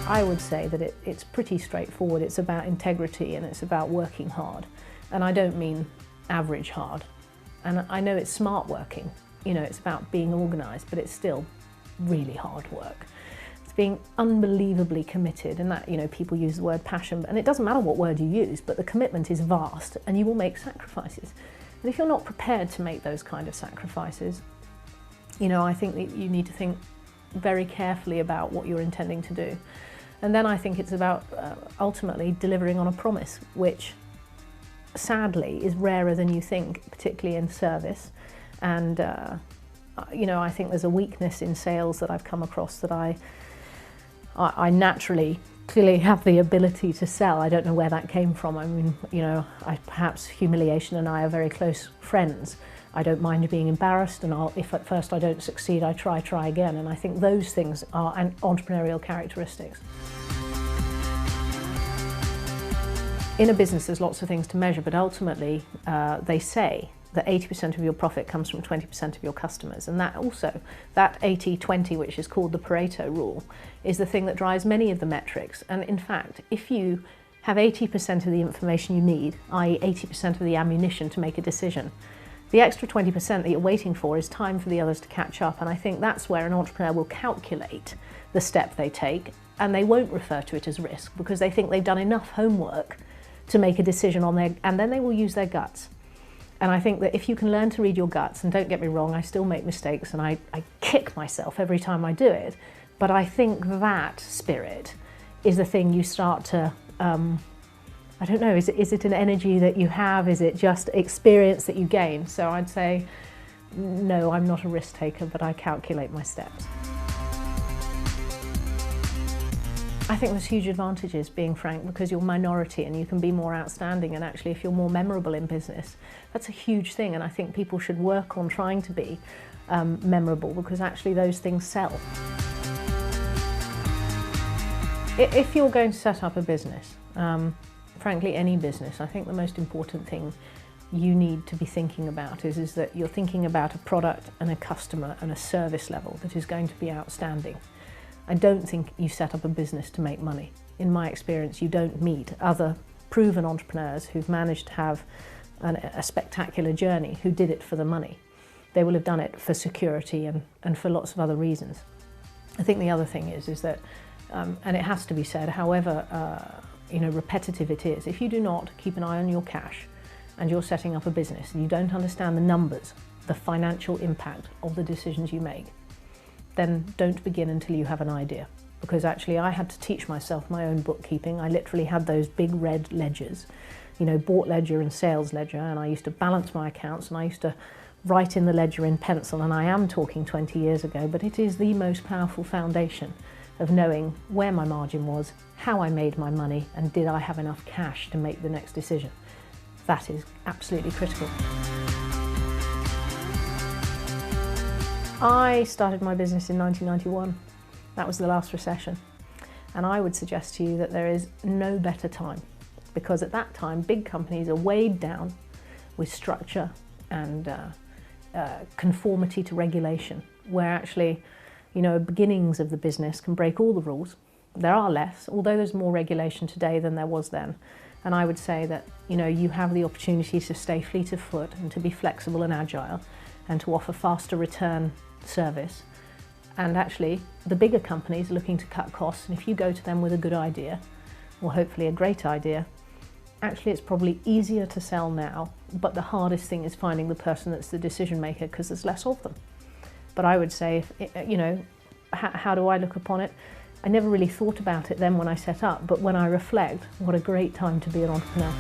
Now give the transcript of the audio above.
I would say that it's pretty straightforward. It's about integrity and it's about working hard. And I don't mean average hard. And I know it's smart working, it's about being organised, but it's still really hard work. It's being unbelievably committed, and that, people use the word passion, and it doesn't matter what word you use, but the commitment is vast and you will make sacrifices. And if you're not prepared to make those kind of sacrifices, I think that you need to think very carefully about what you're intending to do. And then I think it's about ultimately delivering on a promise, which sadly is rarer than you think, particularly in service. And I think there's a weakness in sales that I've come across, that I naturally clearly have the ability to sell. I don't know where that came from. I mean, perhaps humiliation and I are very close friends. I don't mind being embarrassed, and if at first I don't succeed, I try again. And I think those things are entrepreneurial characteristics. In a business, there's lots of things to measure, but ultimately they say that 80% of your profit comes from 20% of your customers. And that 80-20, which is called the Pareto rule, is the thing that drives many of the metrics. And in fact, if you have 80% of the information you need, i.e. 80% of the ammunition to make a decision, the extra 20% that you're waiting for is time for the others to catch up. And I think that's where an entrepreneur will calculate the step they take, and they won't refer to it as risk because they think they've done enough homework to make a decision and then they will use their guts. And I think that if you can learn to read your guts, and don't get me wrong, I still make mistakes and I kick myself every time I do it, but I think that spirit is the thing you start to, I don't know, is it an energy that you have? Is it just experience that you gain? So I'd say, no, I'm not a risk taker, but I calculate my steps. I think there's huge advantages, being frank, because you're minority and you can be more outstanding, and actually if you're more memorable in business, that's a huge thing, and I think people should work on trying to be memorable, because actually those things sell. If you're going to set up a business, frankly any business, I think the most important thing you need to be thinking about is that you're thinking about a product and a customer and a service level that is going to be outstanding. I don't think you set up a business to make money. In my experience, you don't meet other proven entrepreneurs who've managed to have a spectacular journey who did it for the money. They will have done it for security and for lots of other reasons. I think the other thing is that, and it has to be said, however repetitive it is, if you do not keep an eye on your cash and you're setting up a business and you don't understand the numbers, the financial impact of the decisions you make, then don't begin until you have an idea. Because actually I had to teach myself my own bookkeeping. I literally had those big red ledgers, bought ledger and sales ledger, and I used to balance my accounts and I used to write in the ledger in pencil, and I am talking 20 years ago, but it is the most powerful foundation of knowing where my margin was, how I made my money, and did I have enough cash to make the next decision. That is absolutely critical. I started my business in 1991. That was the last recession. And I would suggest to you that there is no better time, because at that time, big companies are weighed down with structure and conformity to regulation, where actually, beginnings of the business can break all the rules. There are less, although there's more regulation today than there was then. And I would say that, you have the opportunity to stay fleet of foot and to be flexible and agile and to offer faster return service. And actually, the bigger companies are looking to cut costs, and if you go to them with a good idea, or hopefully a great idea, actually it's probably easier to sell now, but the hardest thing is finding the person that's the decision maker, because there's less of them. But I would say, how do I look upon it? I never really thought about it then when I set up, but when I reflect, what a great time to be an entrepreneur.